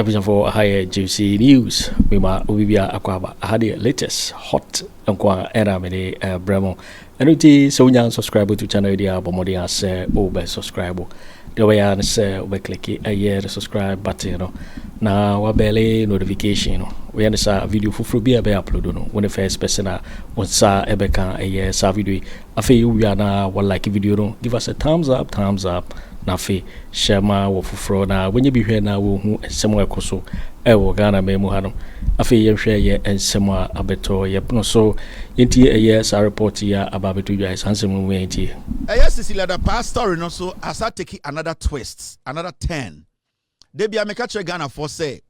Episode for higher juicy news. We ma ubibia akwaba ahadi latest hot nkwa era me bremo. Enuti so nya subscribe to channel dia bomodi ase obe subscribe. The way I say obe click the subscribe button no. Na wabele notification no. We understand video fufuru bi be upload no. When the first person onsa ebeka sa video afi we na like video no. Give us a thumbs up. Na fe shema wo fufuro na wenye bi hwe na wo hu ensem ekoso e wo Ghana me mu hanom afe ye hwe ye ensem abeto ye no so yenti sa report ya ababeto dwa sansem mu yenti Cecilia Dapaah story no so as I take another twist, another turn. They be make a Ghana for say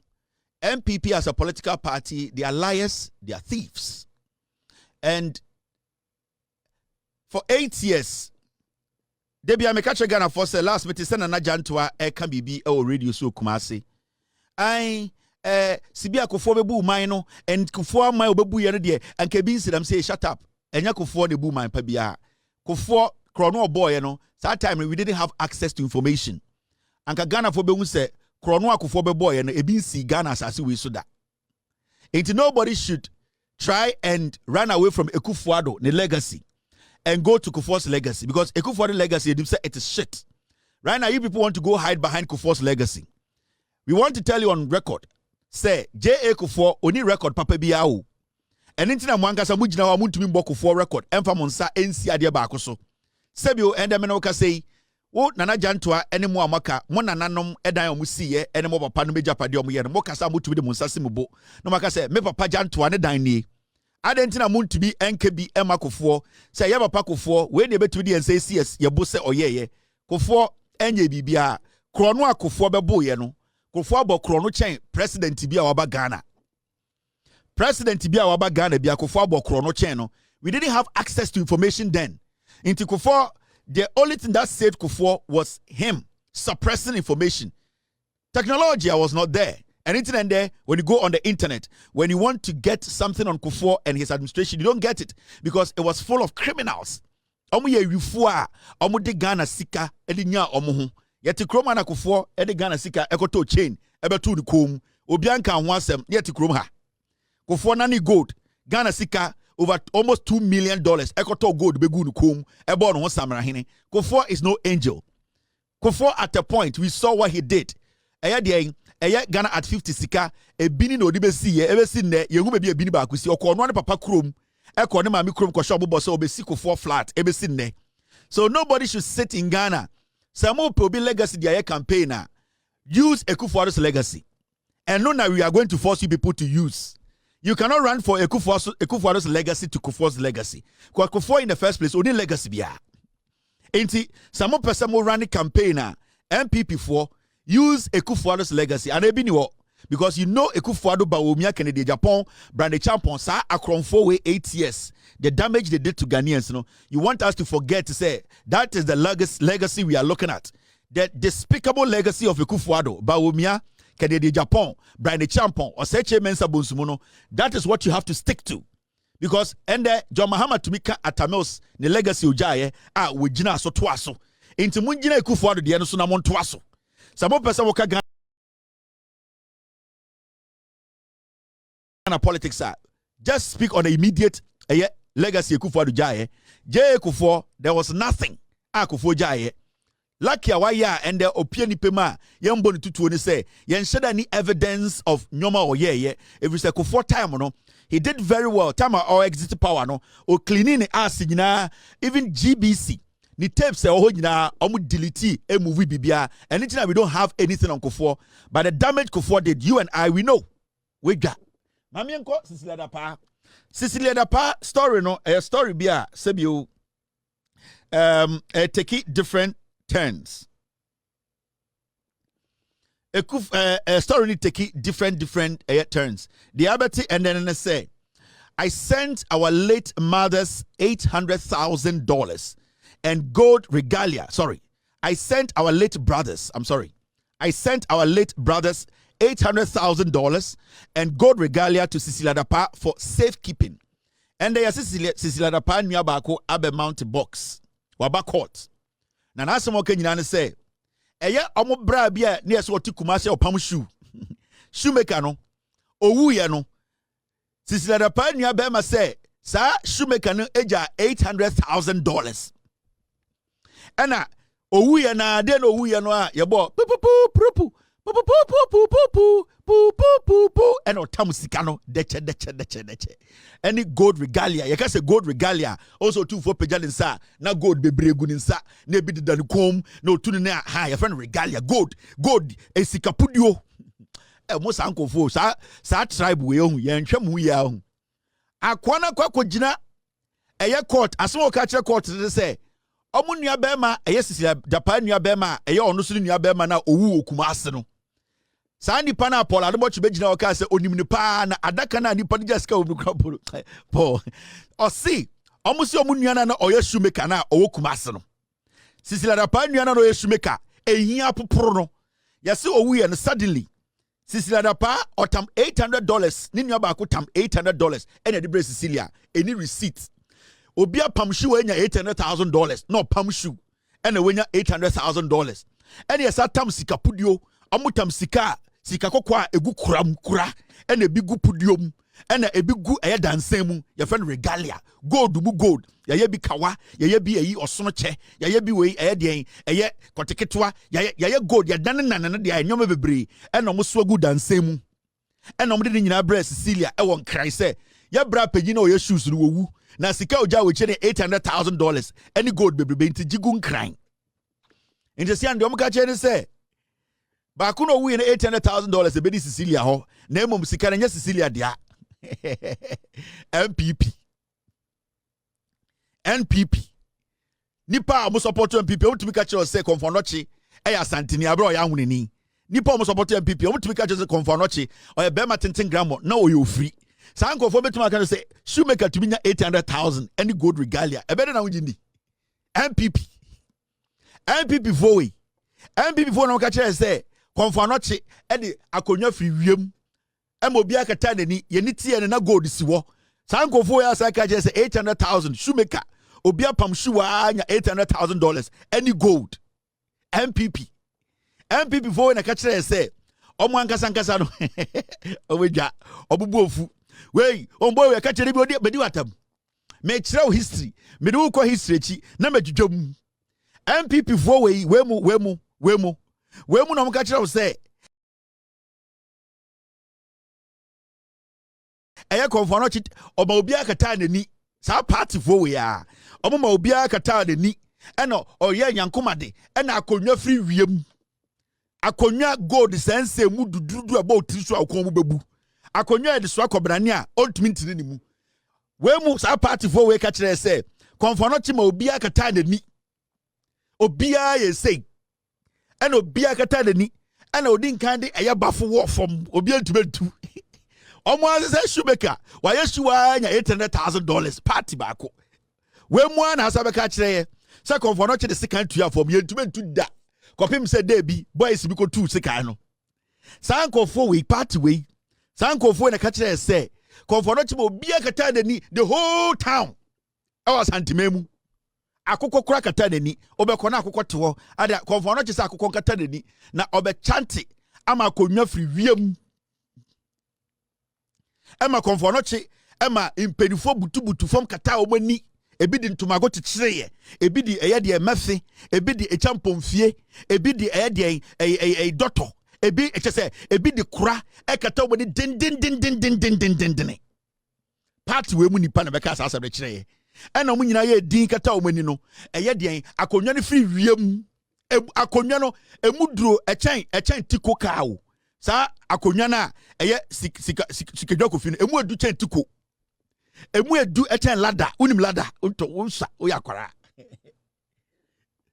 MPP as a political party, they are liars, they are thieves. And for 8 years Debi amekache Ghana for say last meeting send na jantoa can bibi o radio so Kumasi. Sibi Akufo bebu man no and Kufo man obebu ye no de and kebi nsidam say shut up. Enya Kufo de bu man pa bia. Kufo krono boy no that time we didn't have access to information. Anka Ghana for behu say krono Akufo be boy no ebi nsi Ghana asase we so da. Ain't nobody should try and run away from Akufo Addo, the legacy. And go to Kufuor's legacy because Kufuor's legacy, they say it is shit. Right now, you people want to go hide behind Kufuor's legacy. We want to tell you on record, say J.A. Kufuor only record Papa Biao. And intina mwanga sa mujina wa muntu mimbo Kufuor record. Emfa monsa NC adia bakoso. Sebio ende menoka say, wo nana jantua ene mo amaka mo nananom edan omusi ye ene mo papa no meja pade omo ye no mo kasa mutu de monsa simubo. No maka say me papa jantua ne dan ni. Adentina muntu bi NKB Emma Kufuor say ye papa Kufuor we dey betu di say CS ye bo say oyeye Kufuor enye bibia krono Kufuor bebo ye no Kufuor bo krono chen president bi a waba Ghana bia Kufuor bo krono chen no we didn't have access to information then into Kufuor the only thing that saved Kufuor was him suppressing information. Technology was not there. And internet there, when you go on the internet, when you want to get something on Kufuor and his administration, you don't get it because it was full of criminals. Omu ye yufua, omu de Ghana sika, edi nya omu hu. Yeti kroma na Kufuor, edi Ghana sika, ekoto chain, ebetu ni kum. Obianka anwansem, yeti kroma ha. Kufuor nani gold, Ghana sika, over almost $2 million, ekoto gold begu ni kum, ebo no samara hine. Kufuor is no angel. Kufuor at a point, we saw what he did. Ghana at 50 sika e bini no dibesi ye ebesi ne yehu be bini ba akusi okono ne papa krom ekone mami krom ko shobo boso obesi Kufuor flat ebesi ne. So nobody should sit in Ghana samo pe legacy dia campaigner use Kufuor's legacy and no now we are going to force you people to use. You cannot run for Kufuor's legacy to Kufuor's legacy. Kufuor in the first place only legacy bia enti samo person mo run campaigner MPP for use Kufuor's legacy and ebini because you know Akufo Addo Bawumia Kennedy Agyapong brand champion sa akronfo way 8 years the damage they did to Ghanaians you want us to forget to say that is the legacy we are looking at, the despicable legacy of Akufo Addo Bawumia Kennedy Agyapong brand champion otchere mensa bonsumo. That is what you have to stick to because and John Mahamadu Tumika Atamils the legacy ujaye we jina so twaso inti munjina Akufo Addo de no so na mon twaso. Some person will Ghana politics just speak on the immediate legacy Akufo Addo jaye. J Kufuor there was nothing. Akufo jaye. Lucky awaya and the opinion pema yembo ni tutu ni say yen sheda any evidence of nyoma or ye if it's a Kufuor time no he did very well time or exit power no or cleaning ass even GBC. Ni tapes nyina omu delete a movie bibia and anything we don't have anything on Kufuor but the damage Kufuor did you and I we know we got mami enko Cecilia Dapaah story no a story bia sebio take it different turns a story ni take it different turns the abati and then say I sent our late mother's $800,000 and gold regalia. I sent our late brothers $800,000 and gold regalia to Cecilia Dapaah for safekeeping. And they are Cecilia Dapaah Nyabako Abe Mount Box. Waba court. Na nasomo ke nyina ne say eye omo bra bia ne yeso oti kumase opam shoe shoemaker no owu ye no Cecilia Dapaah nua bema say sa shoemaker no eja $800,000 ena owu ye na de no owu ye no a ye bo pu and otam sika no deche any gold regalia you can say gold regalia also 2 for pejal nsa na gold bebregu nsa na bi de dan kom na otu ne ha your friend regalia gold esika pudio mo sankofo sa tribe we ohun ye nhwem hu ya ohun akwana kwakogina eye court aso ka kire court de say omu nua bema eye Cecilia Dapaah nua bema eye onu so nua bema na owu okuma ase no sa nipa na Paul Adobotwe begina o ka se onim nipa na adaka na nipa de jaska obukra Paul o si omu si omu nua na oye shoemaker na owo kuma ase no Cecilia Dapaah nua na oye shoemaker ehia poporo no yase owu ye no suddenly Cecilia Dapaah otam $800 ni nua ba ko tam $800 ene de bre Cecilia any receipt obi apam shoe enya $800,000 no pam shoe ene wenya $800,000 ene yasa tam sika pudio amutam sika kokwa egu kura ene bigu pudiom ene ebigu eye dansan mu your friend regalia gold mu gold ye bi kawa ye bi eyi osono che ye bi we eye den eye koteketwa ye gold ye dan nanane de anyoma bebre ene mo so agu dansan mu ene mo de nyina bra Cecilia e won krai se ye bra pagi na o ye shoes no wowu na sika oja we che $800,000 ene gold bebre nti jigu nkran nti se ande o mo ka che ne se ba kuno wu ne $800,000 e be di Cecilia ho na emom sika na nya Cecilia dia NPP nipa mo support NPP o tumi ka che o se konfonochi e ya santini abro ya hunini nipa mo support NPP o tumi ka che se konfonochi o ye be ma tenten gramo na o ye ofri san konfo betuma ka se shoemaker tumi nya $800,000 any gold regalia e be na wujindi NPP vowe na ka che se konfonochi e de akonwa firi wiem emobi akata nani ye ni tie na gold siwo sankofo ya sa ka je say $800,000 shoemaker obi apam shoe anya $800,000 any gold NPP for na ka kire say omo ankasa no oweja obubu ofu wey ombo we ka kire bi odi bedi watam me kire o history me do ko history chi na madwudwam NPP for we mu na mo ka kire o say eye konfono chi oba obi akata nani sa party fo we a omo ma obi akata nani eno oye nyankomade ena akonwa free wiem akonwa gold sense mu dududu about trisu akon mu bebu akonwa de so akobrane a ultimate ntini ni mu we mu sa party fo we ka kire se konfono chi ma obi akata nani obi a ye sei ena obi akata nani ena odi nkan de eye bafo wo fom obi antumentu omo azese shoemaker wa yesu anya $800,000 party baako we mu ana asabeka kire se konfono che de sekan tua fom yentumentu da kopim se dey bi boys bi ko tu sekan no sankofo we party we sankofo na ka kire se konfono che obi akata dani the whole town e was antimemu akoko kura kata dani obekọ na akoko tewo ada konfono che se akoko kata dani na obe chante ama konwa firi wiem ema konfonochi ema impenifo butu fom kata omani ebi di ntomago tekyereye ebi di eye de mafe ebi di echampomfie ebi di eye de doto ebi echese ebi di kura ekata omani din party we mu nipa na beka asasa be kyereye ena mu nyina ye din kata omani no eye de akonwa ne free wiem akonwa no emuduro echen tiko kawo sa akonwa na eye sika Kofi no emu edu chen tiko emu edu echen lada unim lada unto unsa oyakwara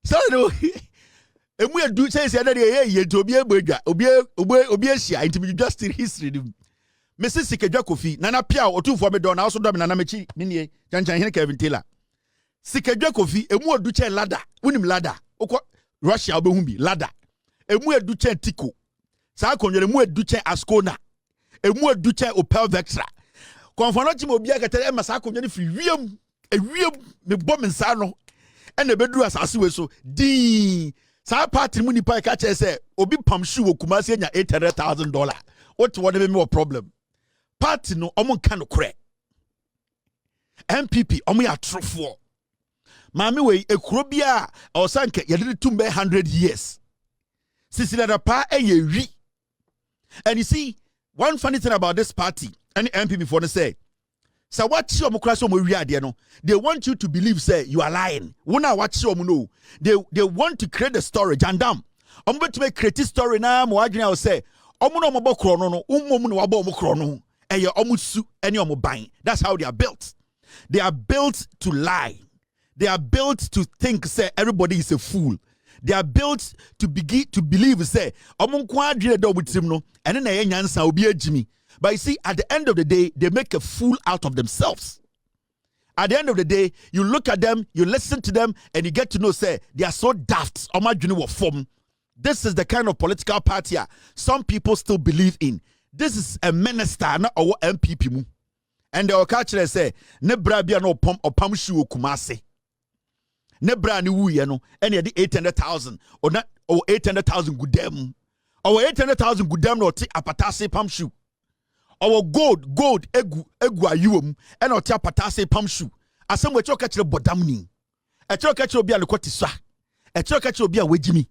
so no emu edu say say na ye to obi egbadwa obi asia into just history Mrs. Sika Kofi nana pia otufo me do na so do me nana mechi ne chanchan hene Kevin Taylor Sika Kofi emu edu chen lada unim lada okọ Russia obehu bi lada emu edu chen tiko sa konwere mu edu chen Ascona emu edu chen Opel Vectra konfono chi obi akata e masa konwere fi wiem me bom nsa no e na bedu asase we so din sa party mu nipa ka che se obi pam shoe okuma se nya $800,000 what be more problem? Party no omo kan okre. MPP omo ya trofo. Mami we ekuro bia osanke yede tumbe 100 years. Cecilia Dapaah wi. And you see, one funny thing about this party, and MPP before they say, so what you no, they want you to believe, say, you are lying. What you know, they want to create a story, jandam. I'm going to make creative story now. I'll say, that's how they are built. They are built to lie. They are built to think, say, everybody is a fool. They are built to begin to believe, say, and then but you see, at the end of the day, they make a fool out of themselves. At the end of the day, you look at them, you listen to them, and you get to know, say, they are so daft. This is the kind of political party some people still believe in. This is a minister, not our MPP. And the occasion say, Nebra bia no pom opam shu kumase. Nebra ni wu ye no, and ye 800,000 or not or 800,000 gudem. Or 800,000 gudem no ti apatase pam shu. Our gold egu ayuom and or ti apatase pam shu. Asem we choka chire bodamni. E choka chire obi alukoti swa. E choka chire obi awejimi.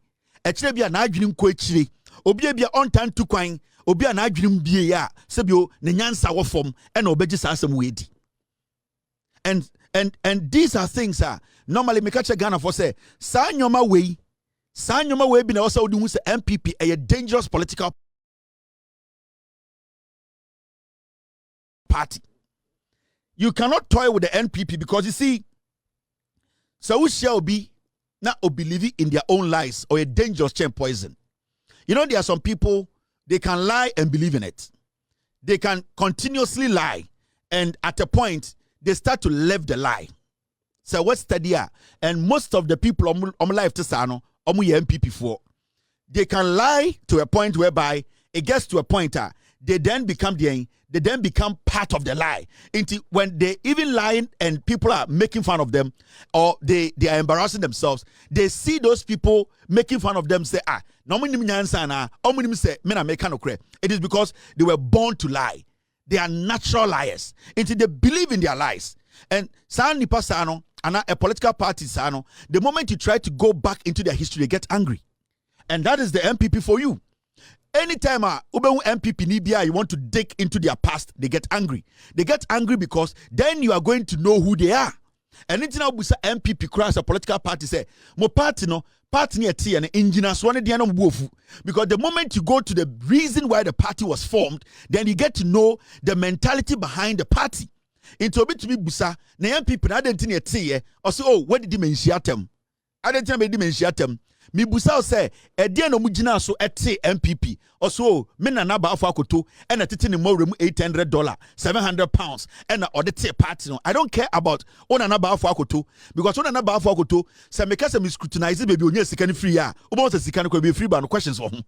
E chire bia na adwini nko echire. Obi bia ontan tu kwan. Obi a na adwini bie ya sebio ne nyansa wo fom e na obeji sa asem we di. And these are things normally me catch a Ghana for say sa nyoma we bi na also do say MPP a dangerous political party. You cannot toy with the NPP because you see, so we shall be not believe in their own lies or a dangerous chain poison. You know, there are some people, they can lie and believe in it. They can continuously lie, and at a point they start to live the lie. So what's study? And most of the people on life to sano MPP for, they can lie to a point whereby it gets to a point they then become part of the lie. Into when they even lying and people are making fun of them or they are embarrassing themselves, they see those people making fun of them say it is because they were born to lie. They are natural liars. Into they believe in their lies. And nipa sano and a political party sano, the moment you try to go back into their history, they get angry. And that is the MPP for you. Anytime MPP Nibia, you want to dig into their past, they get angry. They get angry because then you are going to know who they are. And anything now MPP cries a political party say, mo party no party near T and engineers one because the moment you go to the reason why the party was formed, then you get to know the mentality behind the party. Into a bit to be busa, na MPP na didn't near T or so, oh, what did you mention them? I didn't tell me them. Mi busa say e dia no mugina so ete MPP also me na ba afọ akoto e na tete ne mawrem $800 £700 and na audit party no. I don't care about ona na ba afọ akoto because ona na ba afọ akoto say me ka say me scrutinize baby onya sika ni free a obo say sika no be free ba no questions for him.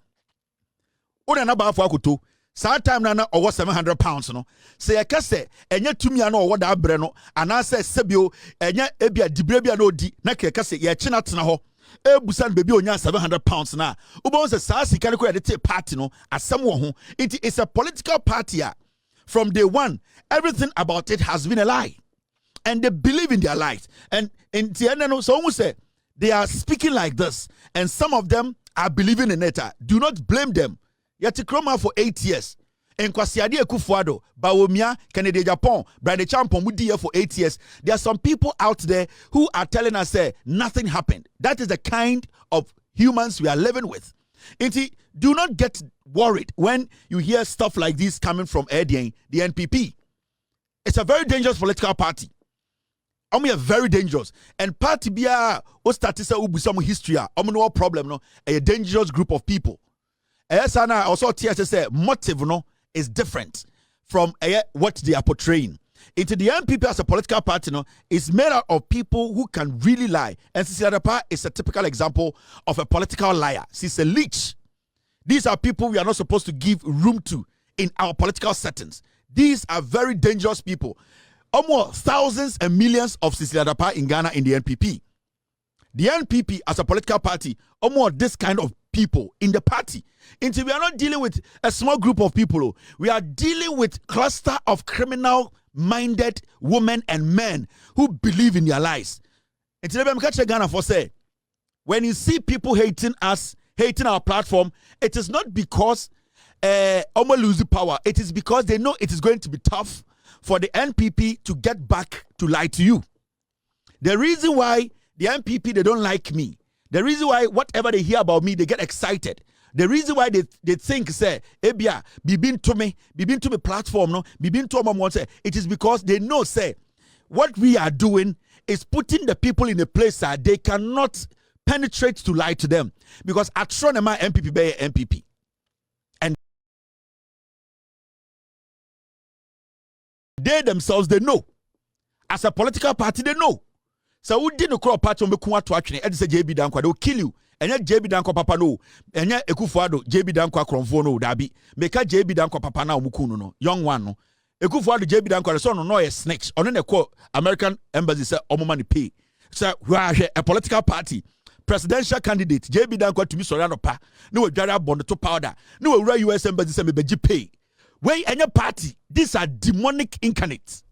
Ona na ba afọ akoto saa time na owo £700 no say e ka say enya tumi na owo da abre no ana say sebio enya ebia dibre bia na odi na ka say ye chi na tena ho Busan baby onya £700 na. Ubon se sa sika ko yede party no asem wo ho. It's a political party. From day one, everything about it has been a lie. And they believe in their lies. And in the end, so almost say they are speaking like this, and some of them are believing in it. Do not blame them. Yet Kroma for 8 years. And Akufo Addo, Bawumia, Kennedy Agyapong, Boakye Agyarko would here for 8 years. There are some people out there who are telling us nothing happened. That is the kind of humans we are living with. Do not get worried when you hear stuff like this coming from the NPP. It's a very dangerous political party. We are very dangerous. And party bia o started say ubu some history. No problem no. A dangerous group of people. Esana also say motive no is different from what they are portraying. Into the MPP as a political party no, is made out of people who can really lie. And Cecilia Dapaah is a typical example of a political liar. She's a leech. These are people we are not supposed to give room to in our political settings. These are very dangerous people. Almost thousands and millions of Cecilia Dapaah in Ghana in the NPP. The NPP as a political party, almost this kind of people in the party. Until we are not dealing with a small group of people. We are dealing with cluster of criminal-minded women and men who believe in their lies. Until we catch Ghana for say, when you see people hating us, hating our platform, it is not because Omo lose the power. It is because they know it is going to be tough for the NPP to get back to lie to you. The reason why the NPP, they don't like me. The reason why whatever they hear about me, they get excited. The reason why they think, say, Ebia, bibin to me platform, no, bibin to me, say, it is because they know, say, what we are doing is putting the people in a place that they cannot penetrate to lie to them. Because at Shronema MPP be MPP. And they themselves, they know. As a political party, they know. So who didn't call party on Mekuma to actually say JB Dankwa, they will kill you. And yet JB Dankwa Papa no. And yet Akufo Addo, JB Dankwa Kronfo no, Dabi. Meka JB Dankwa Papa na Mukuno no. Young one no. Akufo Addo JB Dankwa, the son no a snakes. On the call American embassy say money pay. So we are a political party. Presidential candidate JB Dankwa to me Sorano pa. No we dwara bond to powder. No we US embassy say me beji pay. Wey any party, these are demonic incarnates.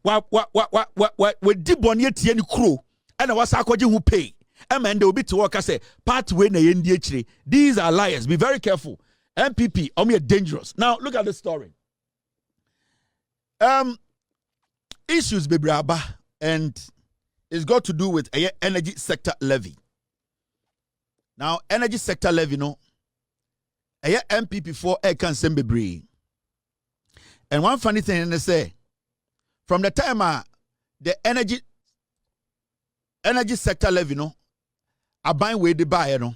We di bonye tie ni kro and wasa akwaje who pay. And they will be to work. I say, part way na yendi echire. These are liars. Be very careful. MPP, are dangerous. Now look at the story. Issues bebraba, and it's got to do with a energy sector levy. Now energy sector levy no, a MPP for a can send bebre. And one funny thing they say, from the time the energy sector levy no. Aban we de buy no.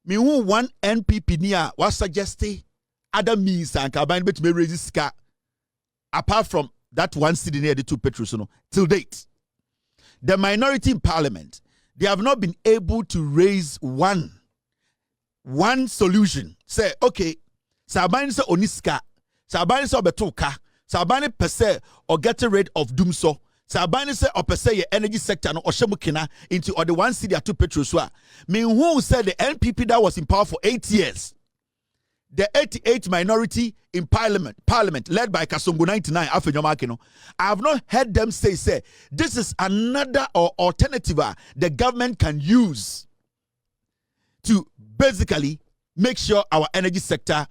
Me who one NPP near was suggesting other means and aban bet me raise ska apart from that one city near the two petrus no till date. The minority in parliament, they have not been able to raise one solution. Say okay, saban se oniska, saban se obetoka, saban per se or get rid of doomso. Sabani say opese ye energy sector no oshemukina into or the one city at two petrosua. Me who said the NPP that was in power for 8 years. The 88 minority in parliament led by Kasongo 99 Afenyomakino. I have not heard them say this is another or alternative the government can use to basically make sure our energy sector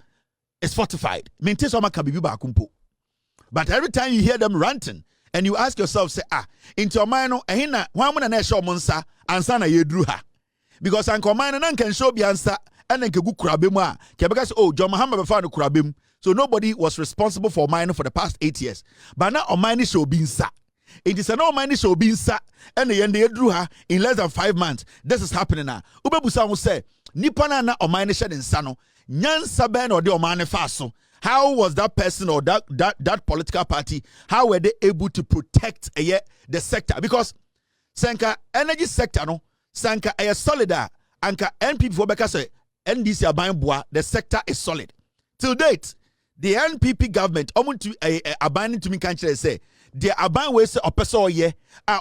is fortified. But every time you hear them ranting, and you ask yourself, say, into your mind, ehina, why would I show monsa, answer na yedruha? Because Uncle Mine can show the answer, and then Kegu Krabima, because John Mahamadu Bawumia Krabim, so nobody was responsible for mine for the past 8 years. But now on mine show being sa. It is an old mine show being sa, and the end they drew her in less than 5 months. This is happening now. Ubebusa will say, Nipana na on mine shed in sano, Nyan Saben or the Omane Faso. How was that person or that political party, how were they able to protect the sector? Because Sanka energy sector no, Sanka a solid anka NPP for Beka say NDC aban the sector is solid. Till date, the NPP government to abaning to me can't say the aban we say opeso ye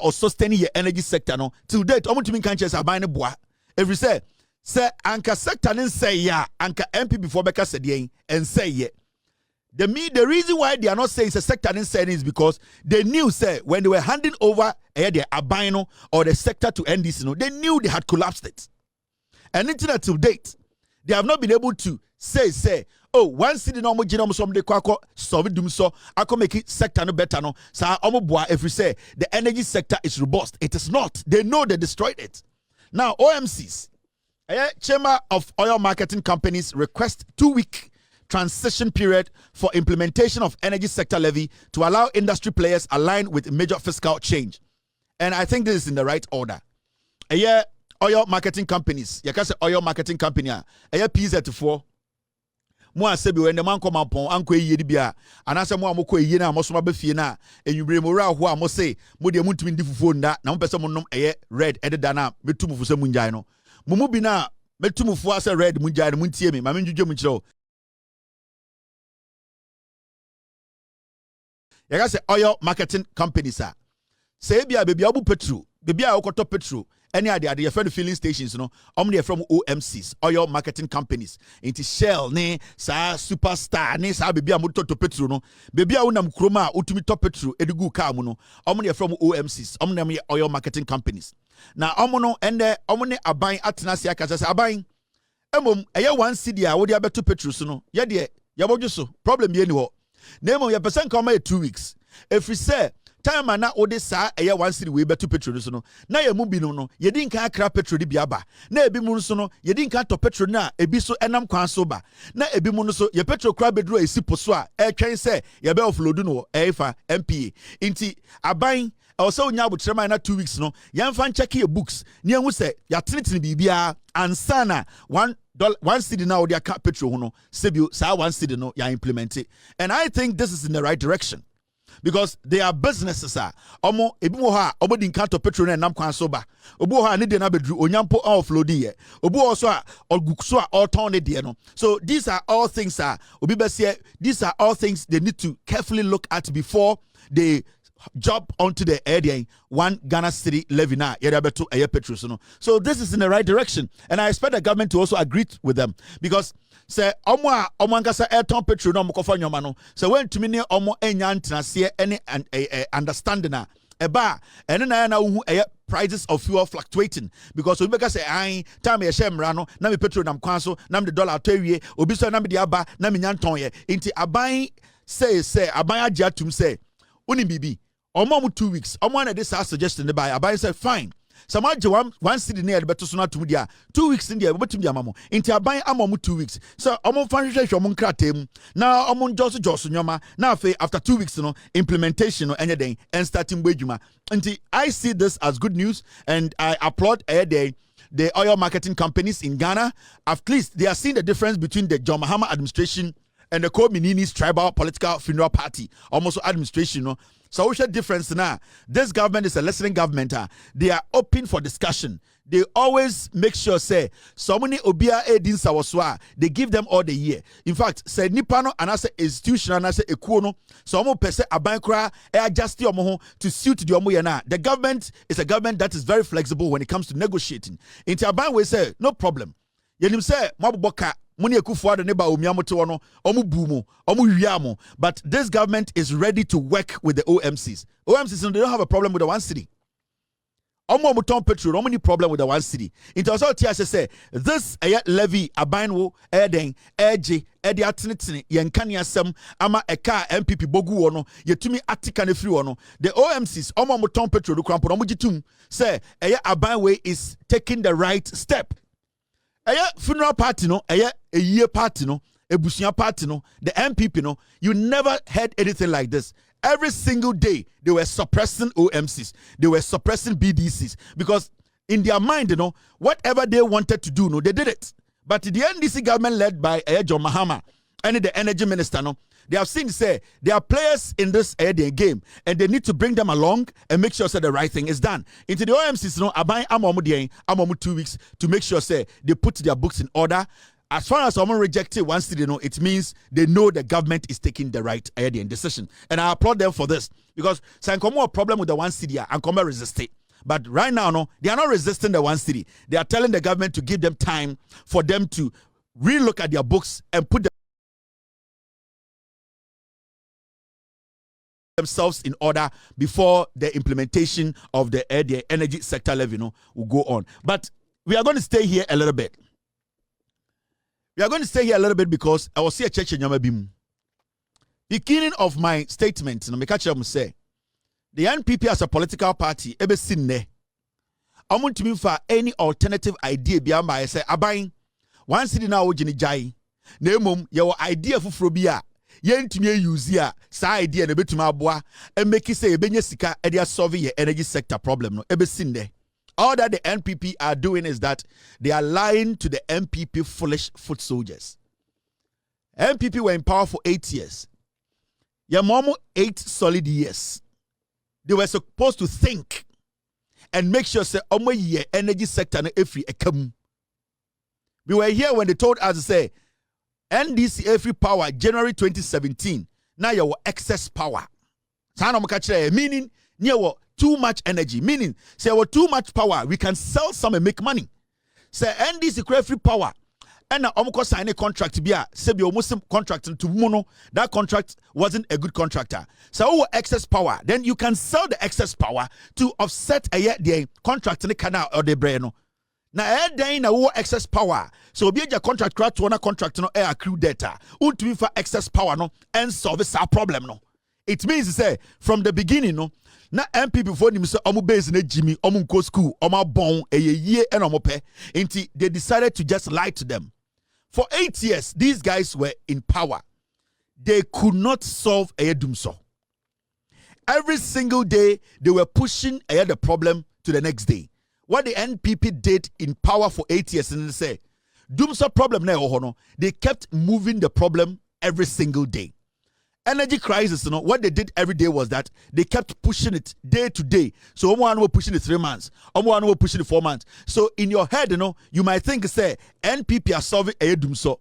or sustaining your energy sector no. Till date, to me can't say aban boa. If you say anka sector didn't say yeah, anka NPP for Beka say and say yeah. The reason why they are not saying it's a sector didn't say is because they knew, say, when they were handing over their abino or the sector to NDC, they knew they had collapsed it. And until to date, they have not been able to say, oh, one city no more genome some de kwako solve dum so I can make it sector no better no. So if we say the energy sector is robust, it is not. They know they destroyed it. Now OMCs, Chamber of Oil Marketing Companies request 2-week transition period for implementation of energy sector levy to allow industry players aligned with major fiscal change. And I think this is in the right order. Oil marketing companies, you can say oil marketing company, PZ4. Moi sebi when the man come upon anko yedi bia anase mo amoko yi na amosoma ba fie na enwubre mo ra ho a mo say mo de muntumi ndi fufuo nda na mo pese mo nom red ededa na metumu fuso munjai no mumu bi na metumu fu ase red munjai no muntie me ma menjudwe mu kire o. You say oil marketing companies say bia baby abu petrol, baby a okoto petrol, any idea the friend filling stations no they from OMCs oil marketing companies into Shell ne sa Superstar ne sa baby amuto to petrol no baby a unam kroma utumi to petrol edugu car mu no they from OMCs them oil marketing companies na no and ne aban atena sia kasa say aban emom eye one cedi a wo de abeto petrol so no ye de ye bodwo so problem ye ni ho na emom ye person come 2 weeks every say time na ode sa eye one cedi we beto petrol so no na ye mu bi no ye din kan akra petrol di bi aba na ebi mu so no ye din kan to petrol na ebi so enam kwan so ba na ebi mu no so ye petrol kra bedru esi poso a e twen say ye be offload no efa MPA inti aban also nya butrema na 2 weeks no yamfa check your books ni hu say ya tenetene bibia ansana one cedi now their petrol no sebio sa 1 cedi no ya implement it. And I think this is in the right direction because they are businesses omo ebi mo ha obo din kan to petrol na nam kwan so ba obo ha ne de na bedru onyampo offload ye obo also a ogukso a all turn ne de no. So these are all things obi be say these are all things they need to carefully look at before they jump onto the area 1 Ghana cedi levy na yedabeto eye petrol so this is in the right direction and I expect the government to also agree with them because say omo ankasa airton petrol no mkofa nyoma no so when to me omo enya ntenase any understanding na eba ene na hu eye prices of fuel fluctuating because we make say ai time ye shemra no na me petrol nam kwan so na me dollar to awie obi so na me de aba na me nyanton ye inti aban say aban agyatum say oni bibi omo 2 weeks omo na this suggestion the buy abai say fine some aje one cedi na beto so na tum dia 2 weeks in dia betum dia mamo inti abai amom 2 weeks so omo fan hwehwe omo nkratem na omo joso nyoma na afa after 2 weeks no implementation no enye den and starting bejuma inti I see this as good news and I applaud the oil marketing companies in Ghana. At least they are seeing the difference between the John Mahama administration and the Kominini's tribal political funeral party, almost administration. No? So what's the difference now? This government is a listening government. They are open for discussion. They always make sure say so many obia edin sawoswa. They give them all the year. In fact, say nipano and as institution and as ekuono. So omo pese abankra adjust omo to suit the omo yana. The government is a government that is very flexible when it comes to negotiating. Into aban we say no problem. Yenim say mabuboka. Akufo Addo ne Bawumia moto no omu bumo omu wiamo but this government is ready to work with the OMCs. OMCs they don't have a problem with the 1 cedi. Omu ton petrol omu ni problem with the 1 cedi. Into also TS say this levy aban wo eden eje edi atenetene yenkane asem ama eka MPP bogu wo no yetumi atika ne free wo no the OMCs omu ton petrol do krampo omu gitum say aban way is taking the right step. Funeral party no, a year party no, a bushia party no, the MPP no, you never heard anything like this. Every single day they were suppressing OMCs, they were suppressing BDCs because in their mind, whatever they wanted to do, no, they did it. But the NDC government led by John Mahama and the energy minister, no, they have seen say there are players in this game and they need to bring them along and make sure say the right thing is done. Into the OMCs, no, abai amomu 2 weeks to make sure say they put their books in order. As far as someone rejected 1 cedi, it means they know the government is taking the right decision. And I applaud them for this because some a problem with the 1 cedi and come resist it. But right now, no, they are not resisting the 1 cedi. They are telling the government to give them time for them to relook at their books and put themselves in order before the implementation of the energy sector levy will go on. But we are going to stay here a little bit. We are going to stay here a little bit because I will see a church in Yamabim. Beginning of my statement, say the NPP as a political party, ebe sinne. I want to mean for any alternative idea beyond by say abain 1 cedi na ojini jai. Nemum your idea for frobia. Yentumi use ya sa idea na betuma aboa and make say ebenye sika e dey solve your energy sector problem no ebe sinde. All that the NPP are doing is that they are lying to the MPP foolish foot soldiers. MPP were in power for 8 years. Your mom 8 solid years. They were supposed to think and make sure say omo ye energy sector na every ekam. We were here when they told us to say NDC every power January 2017. Now you excess power. Meaning near too much energy, meaning say we too much power, we can sell some and make money. Say NDC create free power. And now almost sign a contract be say be almost contract to mono. That contract wasn't a good contractor. So excess power, then you can sell the excess power to offset the contract in the canal or the brain. Now then na excess power. So be a contract to one contract no air accrue data. Unto for excess power no and solve this problem no. It means say from the beginning no. Na MP before him say omo base na Jimmy omo go school omo bon a year and omo pe. Until they decided to just lie to them. For 8 years, these guys were in power. They could not solve a dumso. Every single day, they were pushing the problem to the next day. What the NPP did in power for 8 years, and they say, dumso problem na hono. They kept moving the problem every single day. Energy crisis, you know, what they did every day was that they kept pushing it day to day. So one was pushing it 3 months, one was pushing it 4 months. So in your head, you know, you might think, say, NPP are solving a dumso.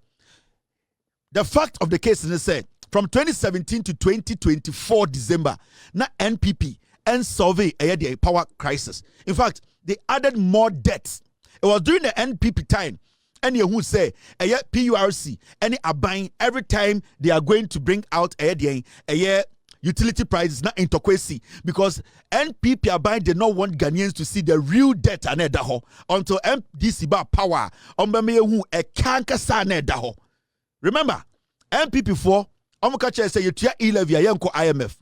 The fact of the case is, say, from 2017 to 2024 December, na NPP and solving a power crisis. In fact, they added more debts. It was during the NPP time. Any who say a PURC, any abine every time they are going to bring out a utility prices not into question because NPP abine did not want Ghanaians to see the real debt and until MDC bar power who a canker san remember NPP 4 catch say you tia E-levy yanko IMF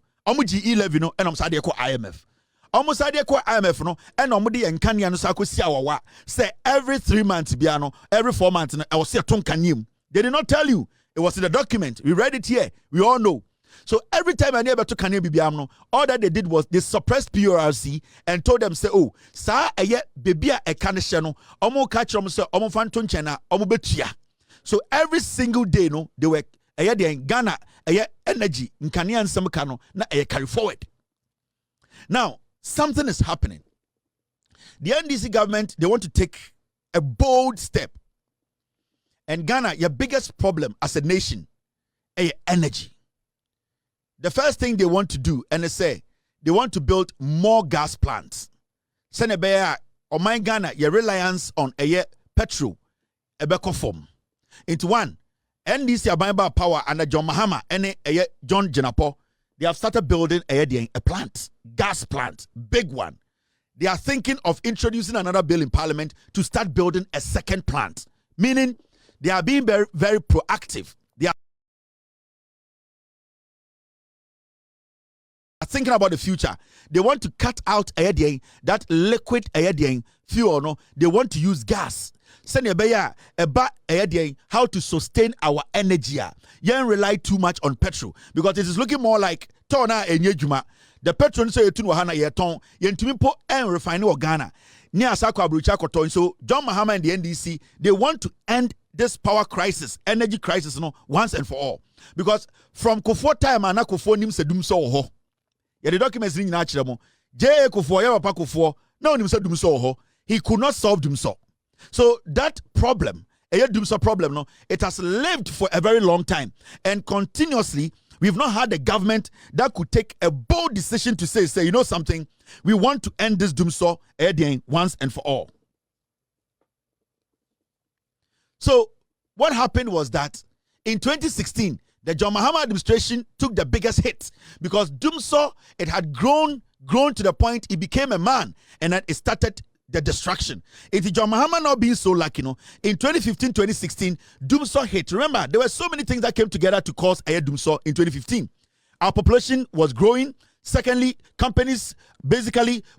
G E-levy no and sad IMF almost idea ko IMF no and omudi enkania no sakosi awawa say every 3 months biano every 4 months no I was say tonkanim. They did not tell you. It was in the document. We read it here. We all know. So every time I never took kanim bibiam all that they did was they suppressed PURC and told them say oh sa eye bebia e kanehye no omo ka kire say omo fa ntonche na omo betua. So every single day no they were in Ghana energy nkania nsem ka no na carry forward. Now something is happening. The NDC government, they want to take a bold step. And Ghana, your biggest problem as a nation, is energy. The first thing they want to do, and they say, they want to build more gas plants. Senebea, or my Ghana, your reliance on petrol, a form. Into one, NDC Abamba Power and John Mahama, and John Jenapo, they have started building a plant, gas plant, big one. They are thinking of introducing another bill in parliament to start building a second plant, meaning they are being very, very proactive. They are thinking about the future. They want to cut out that liquid fuel. No, they want to use gas. How to sustain our energy. You don't rely too much on petrol because it is looking more like tona enyejuma. The petrol say you hana yeton yentumipo and refine Ghana. Near Sakwa Brucha Koton. So John Mahama and the NDC, they want to end this power crisis, energy crisis, once and for all. Because from Kufo time and Akufo nim se dum so ho. Yeah, the documents in natural. J. Kufo Yapa Kufo, no nim se dum so ho. He could not solve dum so. So that problem, it has lived for a very long time. And continuously, we've not had a government that could take a bold decision to say, you know something, we want to end this dumso once and for all. So what happened was that in 2016, the John Mahama administration took the biggest hit because dumso, it had grown to the point it became a man and that it started the destruction. If John Mahama not being so lucky, in 2015, 2016, Dumso hit. Remember, there were so many things that came together to cause a Dumso in 2015. Our population was growing. Secondly,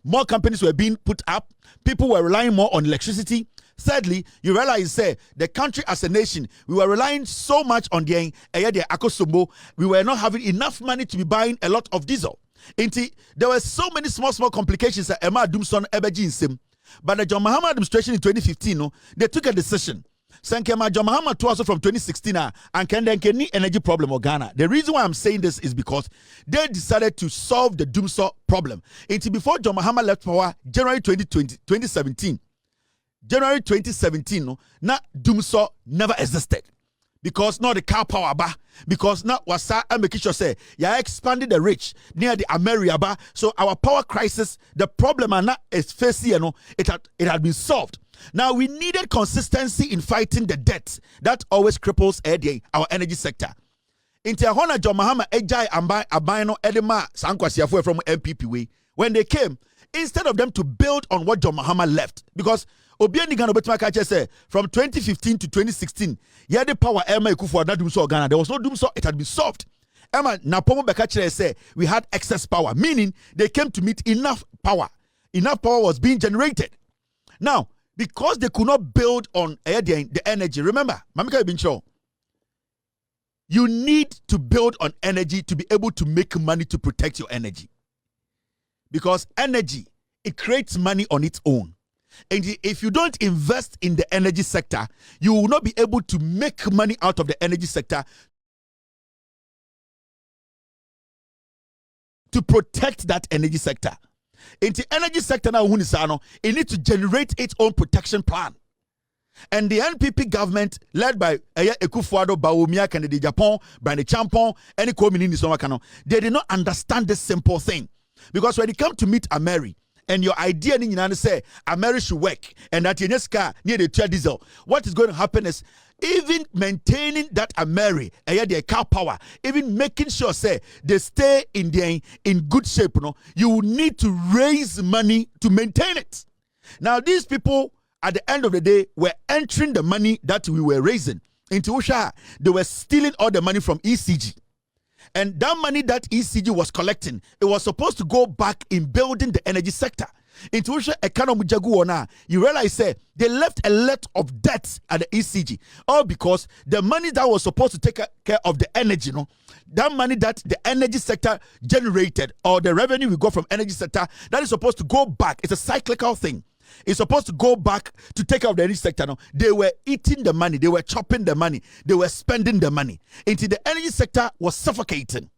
more companies were being put up. People were relying more on electricity. Thirdly, you realize, the country as a nation, we were relying so much on the Akosombo, we were not having enough money to be buying a lot of diesel. There were so many small complications that Emma Dumson Ebeji in Sim. But the John Mahama administration in 2015, they took a decision. Sankema John Mahama to also from 2016 and can any energy problem of Ghana. The reason why I'm saying this is because they decided to solve the Dumso problem. Until before John Mahama left power, January 2017, na Dumso never existed. because not the car power ba, because not wasa and make sure say ya expanding the rich near the America ba. So our power crisis, the problem and not is facing, you know, it had been solved. Now we needed consistency in fighting the debt that always cripples our energy sector. Interhona John Mahama Ejai Abino Edema Sankwasiafo from MPP way. When they came, instead of them to build on what John Mahama left, because Obiani Ghana Betumaka say from 2015 to 2016, yeah, the power Emma Akufo Addo doom so Ghana. There was no doom so, it had been solved. Emma Napomo Bekachere say we had excess power, meaning they came to meet enough power. Enough power was being generated. Now, because they could not build on the energy, remember, Mamika Bincho, you need to build on energy to be able to make money to protect your energy. Because energy, it creates money on its own. And if you don't invest in the energy sector, you will not be able to make money out of the energy sector to protect that energy sector. In the energy sector now, it needs to generate its own protection plan. And the NPP government, led by Akufo Addo, Bawumia, Kennedy Agyapong, Boakye Agyarko, any community, they did not understand this simple thing. Because when it comes to meet Ameri, and your idea in say Ameri should work, and that in this car near the diesel, what is going to happen is even maintaining that Ameri, their car power, even making sure say they stay in good shape, you will need to raise money to maintain it. Now these people at the end of the day were entering the money that we were raising into Usha. They were stealing all the money from ECG. And that money that ECG was collecting, it was supposed to go back in building the energy sector. Into which economy jaguana, you realize they left a lot of debts at the ECG. All because the money that was supposed to take care of the energy, that money that the energy sector generated, or the revenue we got from energy sector, that is supposed to go back. It's a cyclical thing. It's supposed to go back to take care of the energy sector. They were eating the money, they were chopping the money, they were spending the money. Until the energy sector was suffocating.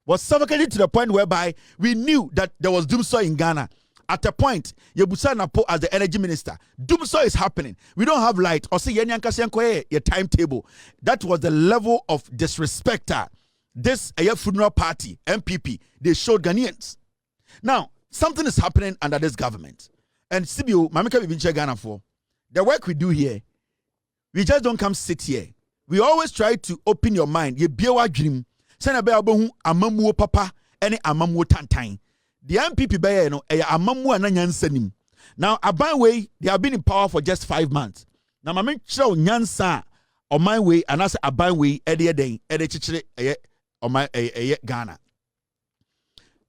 Was suffocating to the point whereby we knew that there was doomsday in Ghana. At a point, Yebusa NAPO as the energy minister, doomsday is happening. We don't have light. Or say your timetable. That was the level of disrespect. This funeral party, MPP, they showed Ghanaians. Now, something is happening under this government. And Sibiu, Mamika Bibinche Ghana for the work we do here, we just don't come sit here. We always try to open your mind. Ye biawa dream. Send a beabohu amamuo papa, any amamuo tantain. The MPP baye no amamuo ananyansanim. Now, Aban way, they have been in power for just 5 months. Now, Mamin show nyansa on my way, and as Aban way, chichire on my Ghana.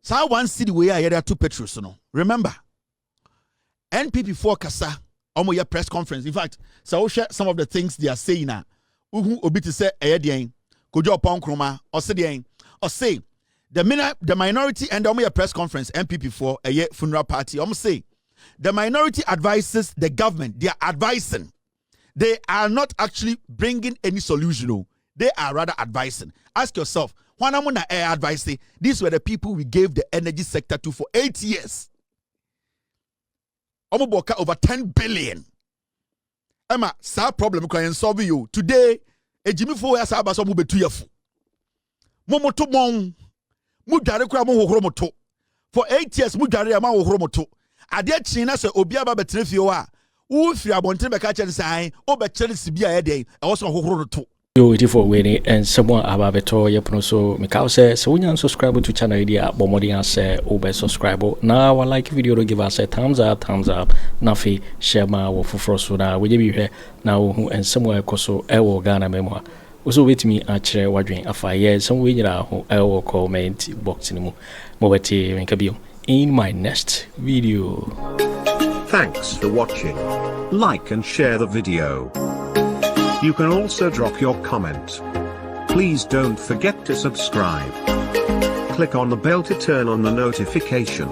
So one city where I had 2 petrus. Remember. NPP for Kasa, your press conference. In fact, so I'll share some of the things they are saying now. Obi to say Kojo Kyeremanteng or say the minority and your press conference NPP for a funeral party. Say the minority advises the government. They are advising. They are not actually bringing any solution. They are rather advising. Ask yourself, when I'm on advice, these were the people we gave the energy sector to for 8 years. Over 10 billion. Emma, sa problem can solve you. Today, a Jimmy for us about some betuyafu. Momoto mon Mudare Moto. For 8 years, Mudare Amao Romoto. I did China say Obiaba Betrefioa. If you are wanting to catch and say, oh, but Chelsea be a day, also Horoto. Yo, for winning and someone about Yapono so Mikau says so when you subscribe to channel idea Bomodian say over subscribe now I like video to give us a thumbs up Nafi share my wo for so now we be here now and somewhere koso ewo Ghana memoir also wait me otchere wadwen afa yeah some way nyina ho ewo comment box ni mu mobeti menkabio in my next video. Thanks for watching. Like and share the video. You can also drop your comment. Please don't forget to subscribe. Click on the bell to turn on the notification.